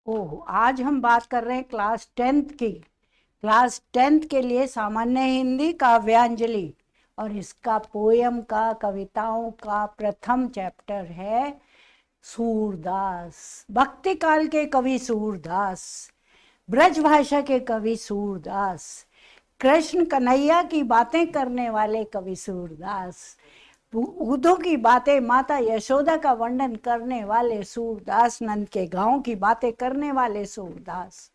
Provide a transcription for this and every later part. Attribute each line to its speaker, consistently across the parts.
Speaker 1: ओह, आज हम बात कर रहे हैं क्लास 10th की। क्लास 10th के लिए सामान्य हिंदी काव्यांजलि, और इसका पोयम का, कविताओं का प्रथम चैप्टर है सूरदास। भक्ति काल के कवि सूरदास, ब्रज भाषा के कवि सूरदास, कृष्ण कन्हैया की बातें करने वाले कवि सूरदास, उद्धव की बातें, माता यशोदा का वर्णन करने वाले सूरदास, नंद के गांव की बातें करने वाले सूरदास।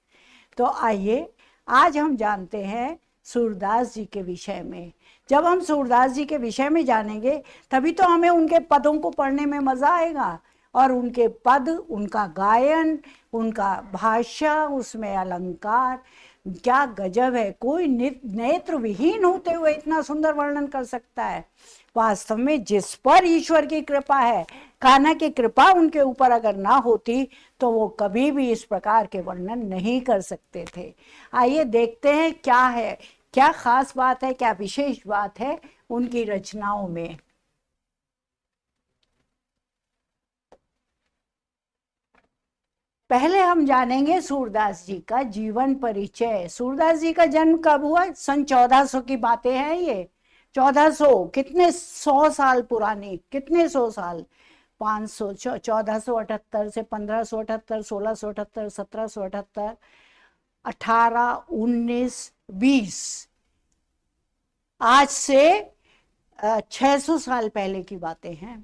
Speaker 1: तो आइए आज हम जानते हैं सूरदास जी के विषय में। जब हम सूरदास जी के विषय में जानेंगे तभी तो हमें उनके पदों को पढ़ने में मजा आएगा, और उनके पद, उनका गायन, उनका भाषा, उसमें अलंकार, क्या गजब है। कोई नेत्र विहीन होते हुए इतना सुंदर वर्णन कर सकता है। वास्तव में जिस पर ईश्वर की कृपा है, कान्हा की कृपा उनके ऊपर अगर ना होती तो वो कभी भी इस प्रकार के वर्णन नहीं कर सकते थे। आइए देखते हैं क्या है, क्या खास बात है, क्या विशेष बात है उनकी रचनाओं में। पहले हम जानेंगे सूरदास जी का जीवन परिचय। सूरदास जी का जन्म कब हुआ? सन 1400 की बातें हैं ये। 1400 कितने 100 साल पुरानी, कितने 100 साल, 500, 1478 से 1578, 1678, 1778, 18, 19, 20, आज से 600 साल पहले की बातें हैं।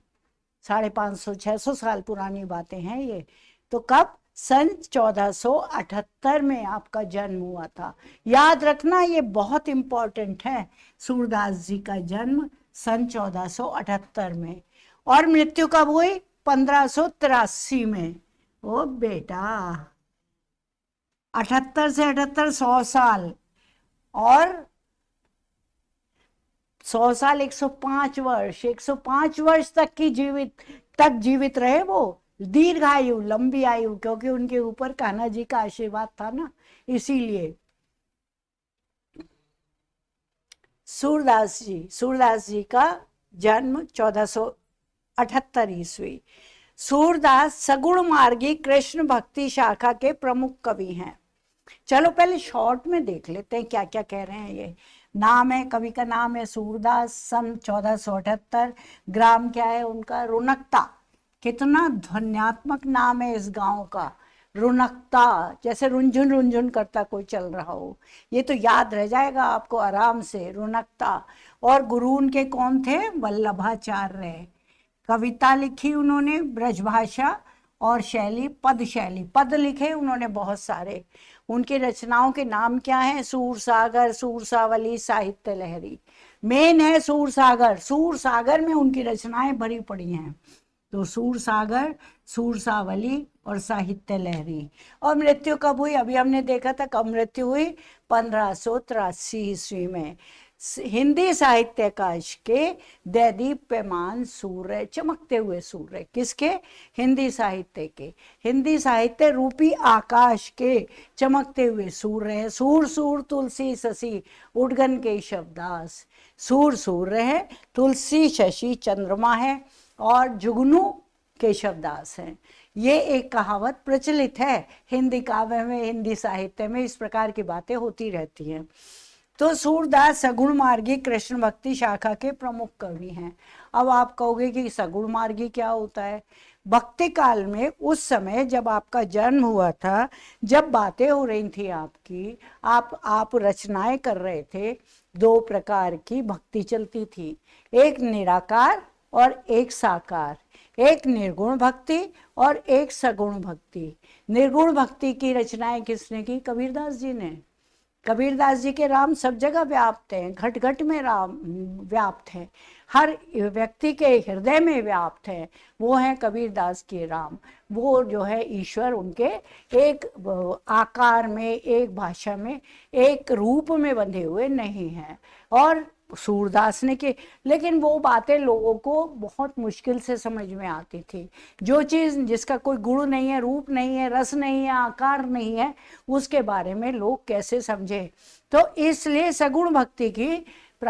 Speaker 1: 550, 600 साल पुरानी बातें हैं ये। तो कब? सन 1478 में आपका जन्म हुआ था। याद रखना, ये बहुत इंपॉर्टेंट है। सूरदास जी का जन्म सन 1478 में, और मृत्यु कब हुई? 1583 में। ओ बेटा, 78 से 78, 100 साल, और 100 साल 105 वर्ष, 105 वर्ष तक जीवित रहे वो। दीर्घायु, लंबी आयु, क्योंकि उनके ऊपर कान्हा जी का आशीर्वाद था ना, इसीलिए। सूरदास जी का जन्म 1478 ईस्वी। सूरदास सगुण मार्गी कृष्ण भक्ति शाखा के प्रमुख कवि हैं। चलो पहले शॉर्ट में देख लेते हैं क्या क्या कह रहे हैं ये। नाम है, कवि का नाम है सूरदास, सन 1478, ग्राम क्या है उनका? रुनकता। कितना ध्वन्यात्मक नाम है इस गांव का, रुनकता, जैसे रुंझुन रुंझुन करता कोई चल रहा हो। ये तो याद रह जाएगा आपको आराम से, रुनकता। और गुरु उनके कौन थे? वल्लभाचार्य। कविता लिखी उन्होंने ब्रजभाषा और शैली, पद लिखे उन्होंने बहुत सारे। उनके रचनाओं के नाम क्या हैं? सूरसागर, सूरसावली, साहित्य लहरी। मेन है सूरसागर, सूरसागर में उनकी रचनाएं भरी पड़ी हैं। तो सूरसागर, सूरसावली और साहित्य लहरी। और मृत्यु कब हुई? अभी हमने देखा था कब मृत्यु हुई, 1583 ईस्वी में। हिंदी साहित्यकाश के दैदीप्यमान सूर्य, चमकते हुए सूर्य, किसके? हिंदी साहित्य के, हिंदी साहित्य रूपी आकाश के चमकते हुए सूर्य है। सूर सूर तुलसी शशि, उडगन के शब्दास। सूर सूर्य है, तुलसी शशि चंद्रमा है, और जुगनू केशवदास हैं। ये एक कहावत प्रचलित है हिंदी काव्य में, हिंदी साहित्य में इस प्रकार की बातें होती रहती हैं। तो सूरदास सगुण मार्गी कृष्ण भक्ति शाखा के प्रमुख कवि हैं। अब आप कहोगे कि सगुण मार्गी क्या होता है? भक्ति काल में, उस समय जब आपका जन्म हुआ था, जब बातें हो रही थी आपकी, आप रचनाएं कर रहे थे, दो प्रकार की भक्ति चलती थी, एक निराकार और एक साकार, एक निर्गुण भक्ति और एक सगुण भक्ति। निर्गुण भक्ति की रचनाएं किसने की? कबीरदास जी ने। कबीरदास जी के राम सब जगह व्याप्त हैं, घट घट में राम व्याप्त हैं, हर व्यक्ति के हृदय में व्याप्त है। वो हैं कबीरदास के राम। वो जो है ईश्वर उनके एक आकार में, एक भाषा में, एक रूप में बंधे हुए नहीं हैं। और सूरदास ने के, लेकिन वो बातें लोगों को बहुत मुश्किल से समझ में आती थी। जो चीज़ जिसका कोई गुण नहीं है, रूप नहीं है, रस नहीं है, आकार नहीं है, उसके बारे में लोग कैसे समझे। तो इसलिए सगुण भक्ति की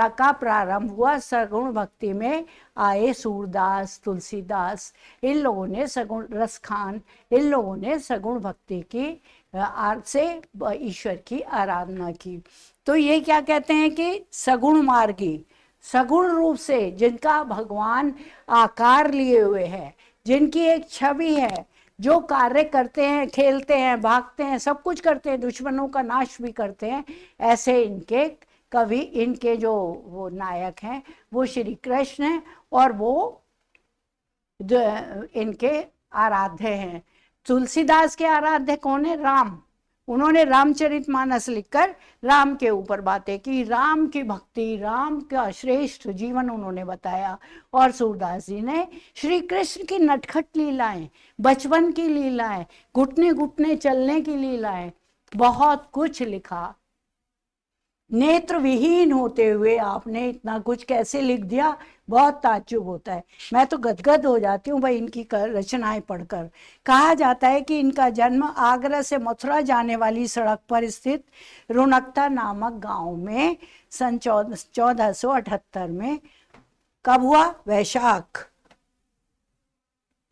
Speaker 1: का प्रारंभ हुआ सगुण भक्ति में आए सूरदास, तुलसीदास, इन लोगों ने सगुण रसखान, इन लोगों ने सगुण भक्ति की से ईश्वर की आराधना की। तो ये क्या कहते हैं कि सगुण मार्गी, सगुण रूप से जिनका भगवान आकार लिए हुए है, जिनकी एक छवि है, जो कार्य करते हैं, खेलते हैं, भागते हैं, सब कुछ करते हैं, दुश्मनों का नाश भी करते हैं, ऐसे इनके कवि, इनके जो वो नायक हैं वो श्री कृष्ण हैं और वो जो इनके आराध्य हैं। तुलसीदास के आराध्य कौन है? राम। उन्होंने रामचरितमानस लिखकर राम के ऊपर बातें की, राम की भक्ति, राम का श्रेष्ठ जीवन उन्होंने बताया। और सूरदास जी ने श्री कृष्ण की नटखट लीलाएं, बचपन की लीलाएं, घुटने घुटने चलने की लीलाएं, बहुत कुछ लिखा। नेत्र विहीन होते हुए आपने इतना कुछ कैसे लिख दिया, बहुत ताज्जुब होता है। मैं तो गदगद हो जाती हूँ भाई इनकी रचनाएं पढ़कर। कहा जाता है कि इनका जन्म आगरा से मथुरा जाने वाली सड़क पर स्थित रुनकता नामक गांव में सन 1478 में कब हुआ? वैशाख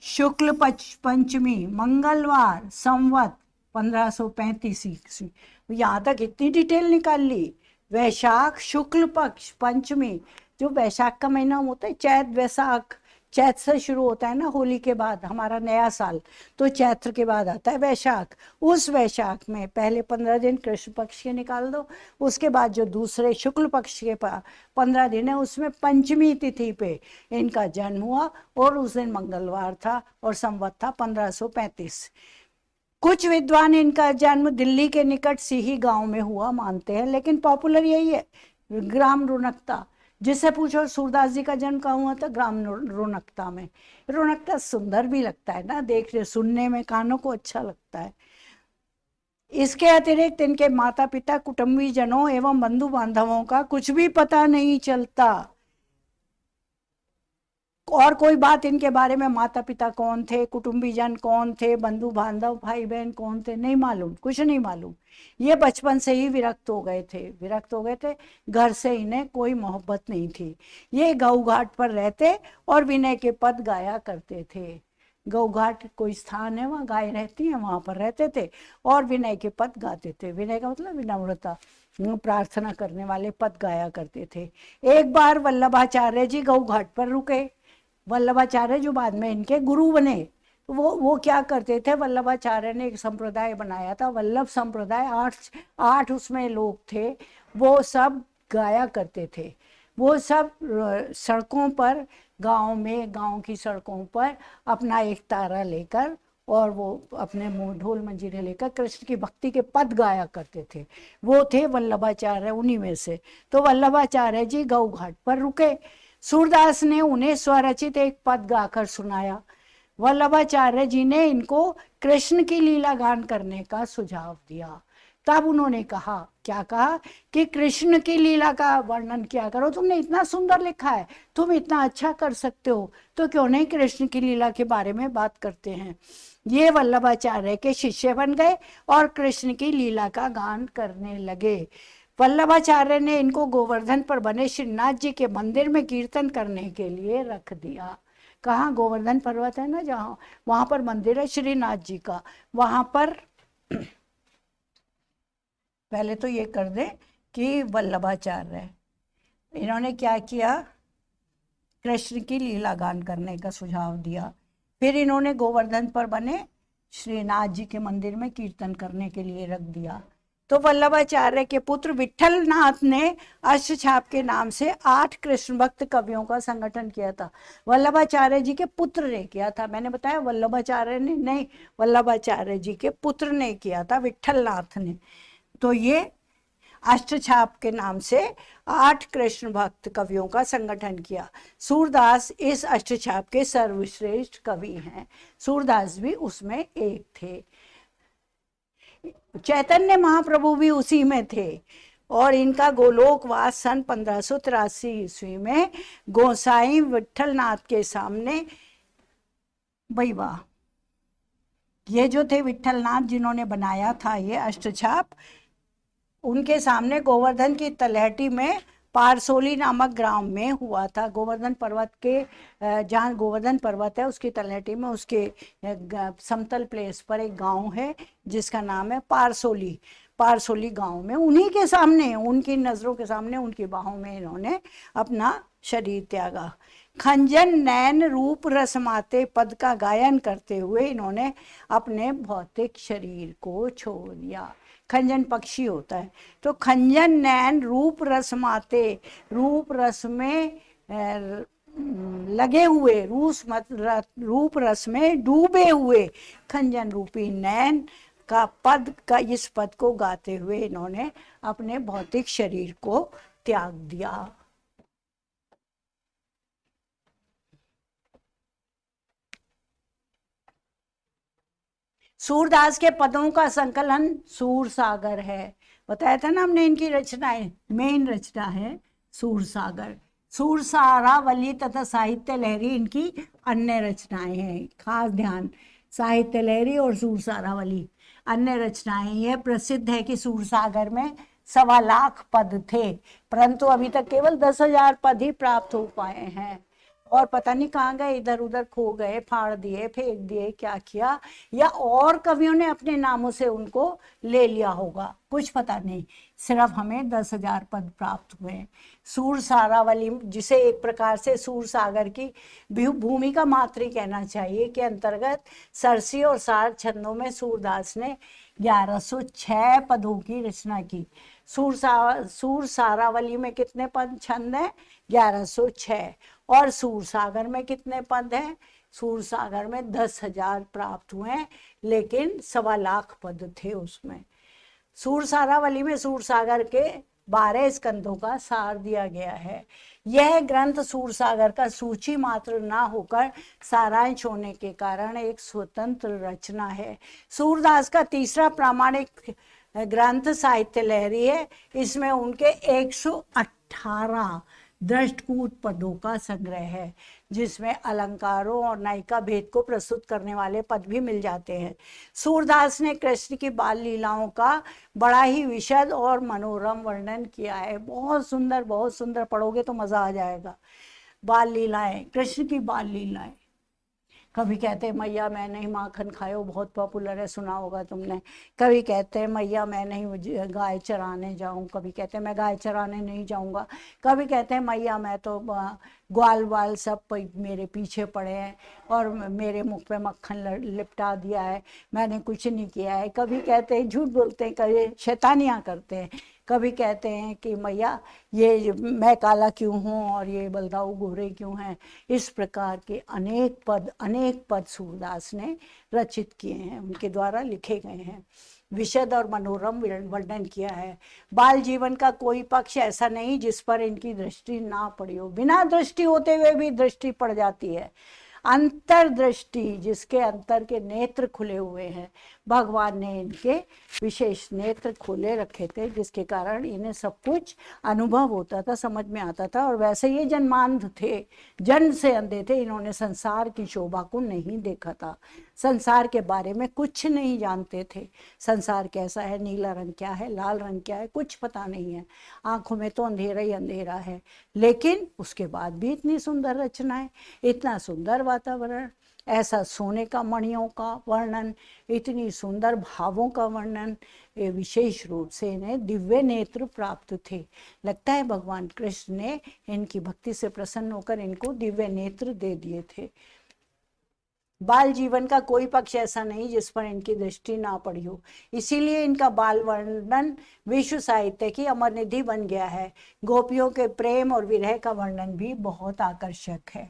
Speaker 1: शुक्ल पंचमी मंगलवार संवत 1535 ईस्वी। यहाँ तक इतनी डिटेल निकाल ली। वैशाख शुक्ल पक्ष पंचमी, जो वैशाख का महीना होता है, चैत वैशाख, चैत से शुरू होता है ना, होली के बाद हमारा नया साल, तो चैत्र के बाद आता है वैशाख। उस वैशाख में पहले 15 दिन कृष्ण पक्ष के निकाल दो, उसके बाद जो दूसरे शुक्ल पक्ष के 15 दिन है उसमें पंचमी तिथि पे इनका जन्म हुआ और उस दिन मंगलवार था और संवत था 1535। कुछ विद्वान इनका जन्म दिल्ली के निकट सिही गांव में हुआ मानते हैं, लेकिन पॉपुलर यही है, ग्राम रुनकता। जिससे पूछो सूरदास जी का जन्म कहाँ हुआ था? ग्राम रुनकता में। रुनकता सुंदर भी लगता है ना, देखने सुनने में कानों को अच्छा लगता है। इसके अतिरिक्त इनके माता पिता, कुटुंबी जनों एवं बंधु बांधवों का कुछ भी पता नहीं चलता। और कोई बात इनके बारे में, माता पिता कौन थे, कुटुंबी जन कौन थे, बंधु बांधव भाई बहन कौन थे, नहीं मालूम, कुछ नहीं मालूम। ये बचपन से ही विरक्त हो गए थे, घर से इन्हें कोई मोहब्बत नहीं थी। ये गऊ घाट पर रहते और विनय के पद गाया करते थे। गऊ घाट कोई स्थान है, वहाँ गाय रहती हैं, वहाँ पर रहते थे और विनय के पद गाते थे। विनय का मतलब विनम्रता, प्रार्थना करने वाले पद गाया करते थे। एक बार वल्लभाचार्य जी गऊ घाट पर रुके। वल्लभाचार्य जो बाद में इनके गुरु बने, वो क्या करते थे, वल्लभाचार्य ने एक संप्रदाय बनाया था, वल्लभ संप्रदाय। आठ उसमें लोग थे, वो सब गाया करते थे। वो सब सड़कों पर, गांव में, गांव की सड़कों पर अपना एक तारा लेकर और वो अपने मुंह ढोल मंजीरे लेकर कृष्ण की भक्ति के पद गाया करते थे। वो थे वल्लभाचार्य, उन्हीं में से। तो वल्लभाचार्य जी गऊ घाट पर रुके। सूरदास ने उन्हें स्वरचित एक पद गाकर सुनाया। वल्लभाचार्य जी ने इनको कृष्ण की लीला गान करने का सुझाव दिया। तब उन्होंने कहा, क्या कहा कि कृष्ण की लीला का वर्णन किया करो, तुमने इतना सुंदर लिखा है, तुम इतना अच्छा कर सकते हो, तो क्यों नहीं कृष्ण की लीला के बारे में बात करते हैं। ये वल्लभाचार्य के शिष्य बन गए और कृष्ण की लीला का गान करने लगे। वल्लभाचार्य ने इनको गोवर्धन पर बने श्रीनाथ जी के मंदिर में कीर्तन करने के लिए रख दिया। कहाँ? गोवर्धन पर्वत है ना जहाँ, वहां पर मंदिर है श्रीनाथ जी का। वहां पर पहले तो ये कर दे कि वल्लभाचार्य इन्होंने क्या किया, कृष्ण की लीला गान करने का सुझाव दिया। फिर इन्होंने गोवर्धन पर बने श्रीनाथ जी के मंदिर में कीर्तन करने के लिए रख दिया। तो वल्लभाचार्य के पुत्र विट्ठलनाथ ने अष्टछाप के नाम से 8 कृष्ण भक्त कवियों का संगठन किया था। वल्लभाचार्य जी के पुत्र ने किया था, मैंने बताया वल्लभाचार्य ने नहीं, वल्लभाचार्य जी के पुत्र ने किया था, विट्ठलनाथ ने। तो ये अष्टछाप के नाम से 8 कृष्ण भक्त कवियों का संगठन किया। सूरदास इस अष्टछाप के सर्वश्रेष्ठ कवि हैं। सूरदास भी उसमें एक थे। चैतन्य महाप्रभु भी उसी में थे और इनका गोलोकवास सन 1583 ईस्वी में गोसाई विट्ठलनाथ के सामने, भाई वाह, ये जो थे विट्ठलनाथ जिन्होंने बनाया था ये अष्टछाप, उनके सामने गोवर्धन की तलहटी में पारसोली नामक ग्राम में हुआ था। गोवर्धन पर्वत के जहाँ गोवर्धन पर्वत है उसकी तलहटी में, उसके समतल प्लेस पर एक गांव है जिसका नाम है पारसोली। पारसोली गांव में उन्हीं के सामने, उनकी नजरों के सामने, उनकी बाहों में इन्होंने अपना शरीर त्यागा। खंजन नैन रूप रस माते पद का गायन करते हुए इन्होंने अपने भौतिक शरीर को छोड़ दिया। खंजन पक्षी होता है, तो खंजन नैन रूप रस माते, रूप रस में लगे हुए, रूप रस में डूबे हुए खंजन रूपी नैन का पद का, इस पद को गाते हुए इन्होंने अपने भौतिक शरीर को त्याग दिया। सूरदास के पदों का संकलन सूर सागर है। बताया था ना हमने, इनकी रचनाएं, मेन रचना है सूर सागर। सूर सारावली तथा साहित्य लहरी इनकी अन्य रचनाएं हैं। खास ध्यान, साहित्य लहरी और सूर सारावली अन्य रचनाएं। यह प्रसिद्ध है कि सूर सागर में 1.25 लाख पद थे, परंतु अभी तक केवल 10,000 पद ही प्राप्त हो पाए हैं, और पता नहीं कहाँ गए, इधर उधर खो गए, फाड़ दिए, फेंक दिए, क्या किया, या और कवियों ने अपने नामों से उनको ले लिया होगा, कुछ पता नहीं। सिर्फ हमें 10,000 पद प्राप्त हुए। सूर सारावली, जिसे एक प्रकार से सूर सागर की भूमिका मात्र कहना चाहिए, के अंतर्गत सरसी और सार छंदों में सूरदास ने 1106 पदों की रचना की। सूर सारावली में कितने पद छंद हैं? 1106। और सूर सागर में कितने पद हैं? सूर सागर में 10,000 प्राप्त हुए, लेकिन 1.25 लाख पद थे उसमें। सूर सारावली में सूर सागर के 12 स्कंदों का सार दिया गया है। यह ग्रंथ सूर सागर का सूची मात्र ना होकर सारांश होने के कारण एक स्वतंत्र रचना है। सूरदास का तीसरा प्रामाणिक ग्रंथ साहित्य लहरी है। इसमें उनके 118 दृष्टकूट पदों का संग्रह है, जिसमें अलंकारों और नायिका भेद को प्रस्तुत करने वाले पद भी मिल जाते हैं। सूरदास ने कृष्ण की बाल लीलाओं का बड़ा ही विशद और मनोरम वर्णन किया है। बहुत सुंदर, बहुत सुंदर, पढ़ोगे तो मजा आ जाएगा। बाल लीलाएं, कृष्ण की बाल लीलाएं। कभी कहते हैं मैया मैं नहीं माखन खायो, बहुत पॉपुलर है, सुना होगा तुमने। कभी कहते हैं मैया मैं नहीं गाय चराने जाऊं, कभी कहते हैं मैं गाय चराने नहीं जाऊंगा, कभी कहते हैं मैया मैं तो ग्वाल वाल सब मेरे पीछे पड़े हैं और मेरे मुख पे मक्खन लिपटा दिया है, मैंने कुछ नहीं किया है। कभी कहते हैं झूठ बोलते हैं, कभी शैतानियाँ करते हैं। कभी कहते हैं कि मैया ये मैं काला क्यों हूँ और ये बलदाऊ गोरे क्यों हैं। इस प्रकार के अनेक पद सूरदास ने रचित किए हैं, उनके द्वारा लिखे गए हैं। विशद और मनोरम वर्णन किया है। बाल जीवन का कोई पक्ष ऐसा नहीं जिस पर इनकी दृष्टि ना पड़ी हो। बिना दृष्टि होते हुए भी दृष्टि पड़ जाती है। अंतर्दृष्टि, जिसके अंतर के नेत्र खुले हुए हैं, भगवान ने इनके विशेष नेत्र खोले रखे थे, जिसके कारण इन्हें सब कुछ अनुभव होता था, समझ में आता था। और वैसे ये जन्मांध थे, जन्म से अंधे थे। इन्होंने संसार की शोभा को नहीं देखा था, संसार के बारे में कुछ नहीं जानते थे। संसार कैसा है, नीला रंग क्या है, लाल रंग क्या है, कुछ पता नहीं है। आंखों में तो अंधेरा ही अंधेरा है, लेकिन उसके बाद भी इतनी सुंदर रचनाएं, इतना सुंदर वातावरण, ऐसा सोने का मणियों का वर्णन, इतनी सुंदर भावों का वर्णन। विशेष रूप से इन्हें दिव्य नेत्र प्राप्त थे। लगता है भगवान कृष्ण ने इनकी भक्ति से प्रसन्न होकर इनको दिव्य नेत्र दे दिए थे। बाल जीवन का कोई पक्ष ऐसा नहीं जिस पर इनकी दृष्टि ना पड़ी हो, इसीलिए इनका बाल वर्णन विश्व साहित्य की अमर निधि बन गया है। गोपियों के प्रेम और विरह का वर्णन भी बहुत आकर्षक है।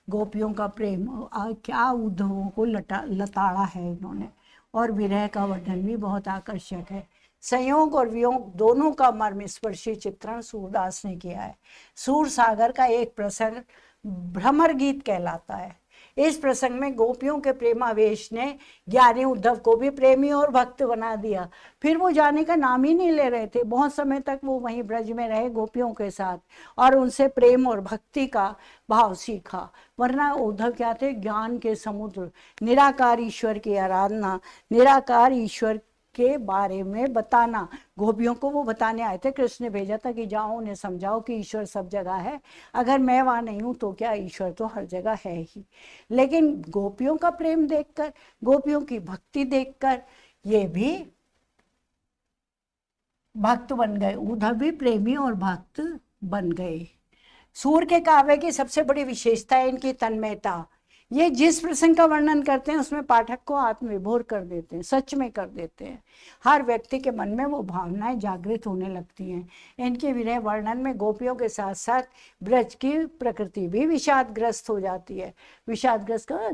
Speaker 1: गोपियों का प्रेम, क्या उद्धवों को लताड़ा है इन्होंने, और विरह का वर्णन भी बहुत आकर्षक है। संयोग और वियोग दोनों का मर्मस्पर्शी चित्रण सूरदास ने किया है। सूर सागर का एक प्रसंग भ्रमर गीत कहलाता है। इस प्रसंग में गोपियों के प्रेमावेश ने ज्ञानी उद्धव को भी प्रेमी और भक्त बना दिया। फिर वो जाने का नाम ही नहीं ले रहे थे। बहुत समय तक वो वहीं ब्रज में रहे गोपियों के साथ और उनसे प्रेम और भक्ति का भाव सीखा। वरना उद्धव क्या थे? ज्ञान के समुद्र, निराकार ईश्वर की आराधना, निराकार ईश्वर के बारे में बताना। गोपियों को वो बताने आए थे, कृष्ण ने भेजा था कि जाओ उन्हें समझाओ कि ईश्वर सब जगह है, अगर मैं वहाँ नहीं हूँ तो क्या, ईश्वर तो हर जगह है ही। लेकिन गोपियों का प्रेम देखकर, गोपियों की भक्ति देखकर ये भी भक्त बन गए, उधर भी प्रेमी और भक्त बन गए। सूर के काव्य की सबसे बड़ी विशेषता है इनकी तन्मयता। ये जिस प्रसंग का वर्णन करते हैं उसमें पाठक को आत्मविभोर कर देते हैं, सच में कर देते हैं। हर व्यक्ति के मन में वो भावनाएं जागृत होने लगती हैं। इनके विरह वर्णन में गोपियों के साथ साथ ब्रज की प्रकृति भी विषादग्रस्त हो जाती है। विषादग्रस्त का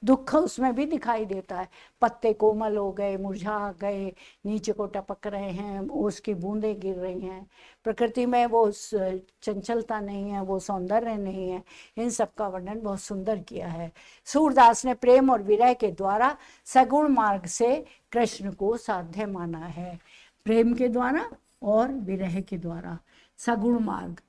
Speaker 1: दुख उसमें भी दिखाई देता है। पत्ते कोमल हो गए, मुरझा गए, नीचे को टपक रहे हैं, उसकी बूंदें गिर रही हैं। प्रकृति में वो चंचलता नहीं है, वो सौंदर्य नहीं है। इन सब का वर्णन बहुत सुंदर किया है। सूरदास ने प्रेम और विरह के द्वारा सगुण मार्ग से कृष्ण को साध्य माना है। प्रेम के द्वारा और विरह के द्वारा सगुण मार्ग,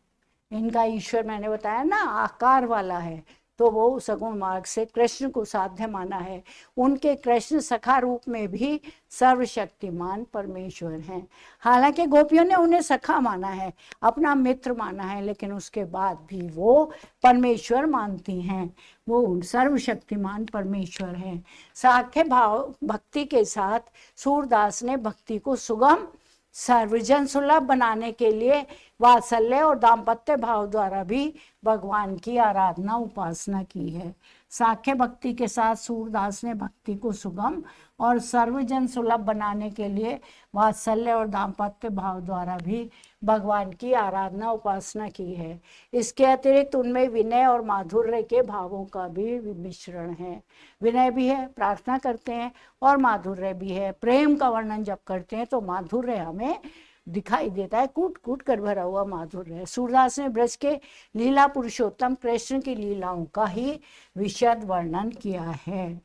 Speaker 1: इनका ईश्वर मैंने बताया ना आकार वाला है, तो वो सगुण मार्ग से कृष्ण को साध्य माना है। उनके कृष्ण सखा रूप में भी सर्वशक्तिमान परमेश्वर हैं। हालांकि गोपियों ने उन्हें सखा माना है, अपना मित्र माना है, लेकिन उसके बाद भी वो परमेश्वर मानती हैं। वो सर्वशक्तिमान परमेश्वर हैं। साख्य भाव भक्ति के साथ सूरदास ने भक्ति को सुगम सर्वजन सुलभ बनाने के लिए वात्सल्य और दाम्पत्य भाव द्वारा भी भगवान की आराधना उपासना की है। साख्य भक्ति के साथ सूरदास ने भक्ति को सुगम और सर्वजन सुलभ बनाने के लिए वात्सल्य और दाम्पत्य भाव द्वारा भी भगवान की आराधना उपासना की है। इसके अतिरिक्त उनमें विनय और माधुर्य के भावों का भी मिश्रण है। विनय भी है, प्रार्थना करते हैं, और माधुर्य भी है। प्रेम का वर्णन जब करते हैं तो माधुर्य हमें दिखाई देता है, कूट कूट कर भरा हुआ माधुर्य है। सूरदास ने ब्रज के लीला पुरुषोत्तम कृष्ण की लीलाओं का ही विशद वर्णन किया है।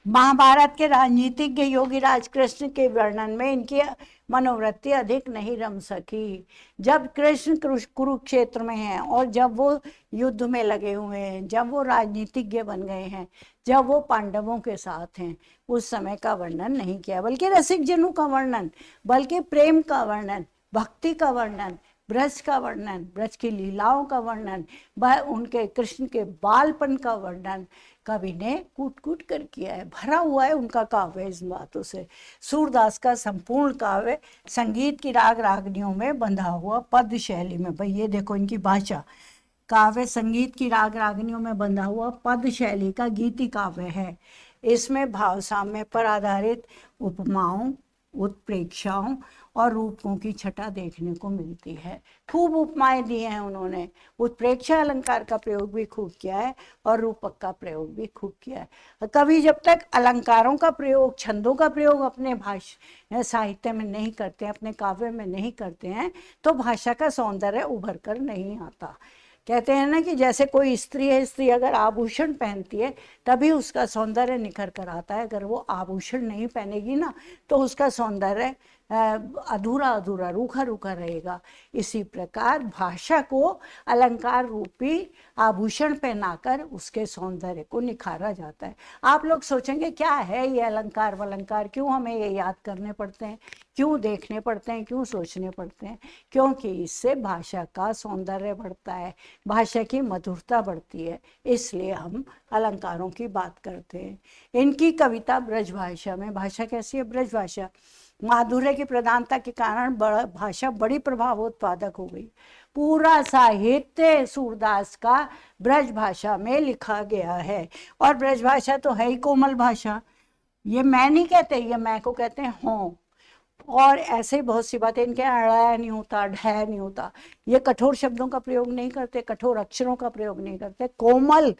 Speaker 1: महाभारत के राजनीतिज्ञ योगीराज कृष्ण के वर्णन में इनकी मनोवृत्ति अधिक नहीं रम सकी। जब कृष्ण कुरुक्षेत्र में हैं और जब वो युद्ध में लगे हुए हैं, जब वो राजनीतिज्ञ बन गए हैं, जब वो पांडवों के साथ हैं, उस समय का वर्णन नहीं किया, बल्कि रसिक जनों का वर्णन, बल्कि प्रेम का वर्णन, भक्ति का वर्णन, ब्रज का वर्णन, ब्रज की लीलाओं का वर्णन, उनके कृष्ण के बालपन का वर्णन कवि ने कूट कूट कर किया है। भरा हुआ है उनका काव्य इस बातों से। सूरदास का संपूर्ण काव्य संगीत की राग रागनियों में बंधा हुआ पद शैली में, भाई ये देखो इनकी भाषा, काव्य संगीत की राग रागनियों में बंधा हुआ पद शैली का गीति काव्य है। इसमें भाव साम्य पर आधारित उपमाओं, उत्प्रेक्षाओं और रूपों की छटा देखने को मिलती है। खूब उपमाएं दी हैं उन्होंने, उत्प्रेक्षा अलंकार का प्रयोग भी खूब किया है और रूपक का प्रयोग भी खूब किया है। कवि जब तक अलंकारों का प्रयोग, छंदों का प्रयोग अपने भाषा साहित्य में नहीं करते हैं, अपने काव्य में नहीं करते हैं, तो भाषा का सौंदर्य उभर कर नहीं आता। कहते हैं ना कि जैसे कोई स्त्री है, स्त्री अगर आभूषण पहनती है तभी उसका सौंदर्य निखर कर आता है, अगर वो आभूषण नहीं पहनेगी ना तो उसका सौंदर्य अधूरा अधूरा, रूखा रूखा रहेगा। इसी प्रकार भाषा को अलंकार रूपी आभूषण पहनाकर उसके सौंदर्य को निखारा जाता है। आप लोग सोचेंगे क्या है ये अलंकार वलंकार, क्यों हमें ये याद करने पड़ते हैं, क्यों देखने पड़ते हैं, क्यों सोचने पड़ते हैं? क्योंकि इससे भाषा का सौंदर्य बढ़ता है, भाषा की मधुरता बढ़ती है, इसलिए हम अलंकारों की बात करते हैं। इनकी कविता ब्रज भाषा में, भाषा कैसी है? ब्रज भाषा। माधुर्य की प्रधानता के कारण भाषा बड़ी प्रभावोत्पादक हो गई। पूरा साहित्य सूरदास का ब्रज भाषा में लिखा गया है, और ब्रज भाषा तो है ही कोमल भाषा। ये मैं नहीं कहते, ये मैं को कहते हैं हों। और ऐसे बहुत सी बातें, इनके अड़ा नहीं होता, ढह नहीं होता, ये कठोर शब्दों का प्रयोग नहीं करते, कठोर अक्षरों का प्रयोग नहीं करते, कोमल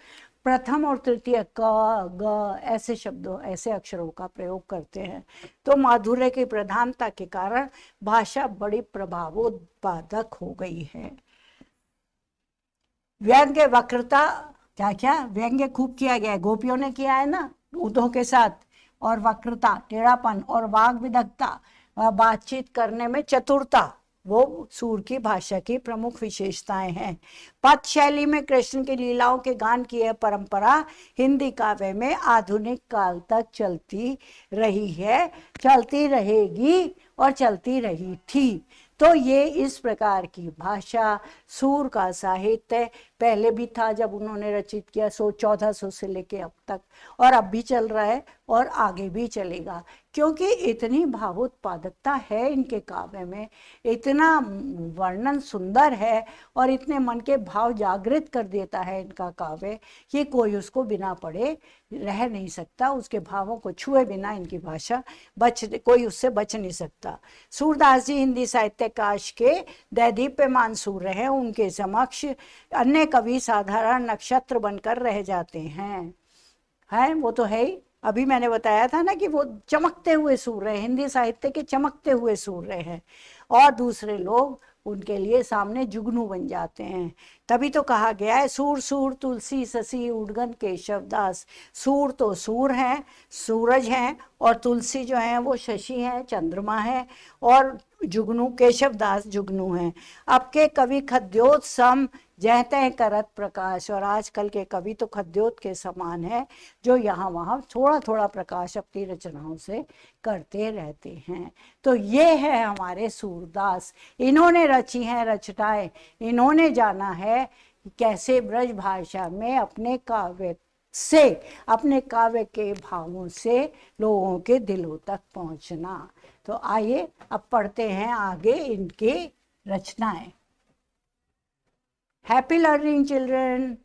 Speaker 1: प्रथम और तृतीय क ग ऐसे शब्दों, ऐसे अक्षरों का प्रयोग करते हैं। तो माधुर्य की प्रधानता के कारण भाषा बड़ी प्रभावोत्पादक हो गई है। व्यंग्य वक्रता, क्या क्या व्यंग्य खूब किया गया है, गोपियों ने किया है ना उदों के साथ, और वक्रता टेढ़ापन, और वाग विदग्धता बातचीत करने में चतुरता, वो सूर की भाषा की प्रमुख विशेषताएं हैं। पद शैली में कृष्ण की लीलाओं के गान की यह परंपरा हिंदी काव्य में आधुनिक काल तक चलती रही है, चलती रहेगी और चलती रही थी। तो ये इस प्रकार की भाषा, सूर का साहित्य पहले भी था जब उन्होंने रचित किया 1400 से लेके अब तक, और अब भी चल रहा है और आगे भी चलेगा, क्योंकि इतनी भावोत्पादकता है इनके काव्य में, इतना वर्णन सुंदर है और इतने मन के भाव जागृत कर देता है इनका काव्य कि कोई उसको बिना पढ़े रह नहीं सकता, उसके भावों को छुए बिना इनकी भाषा कोई उससे बच नहीं सकता। सूरदास जी हिंदी साहित्यकाश के दैदीप्यमान सूर्य हैं, उनके समक्ष अन्य कवि साधारण नक्षत्र बनकर रह जाते हैं, वो तो है ही। अभी मैंने बताया था ना कि वो चमकते हुए सूर्य हैं, हिंदी साहित्य के चमकते हुए सूर्य हैं, और दूसरे लोग उनके लिए सामने जुगनू बन जाते हैं। तभी तो कहा गया है सूर सूर तुलसी ससी उडगन केशव दास। सूर तो सूर हैं, सूरज हैं, और तुलसी जो है वो शशि हैं, चंद्रमा है, और जुगनू केशव दास जुगनू हैं। अब के कवि खद्योत सम जहते करत प्रकाश, और आजकल के कवि तो खद्योत के समान है, जो यहाँ वहाँ थोड़ा थोड़ा प्रकाश अपनी रचनाओं से करते रहते हैं। तो ये है हमारे सूरदास, इन्होंने रची हैं रचनाएं, इन्होंने जाना है कैसे ब्रज भाषा में अपने काव्य से, अपने काव्य के भावों से लोगों के दिलों तक पहुंचना। तो आइए अब पढ़ते हैं आगे इनकी रचनाएं। Happy learning children.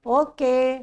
Speaker 1: ओके।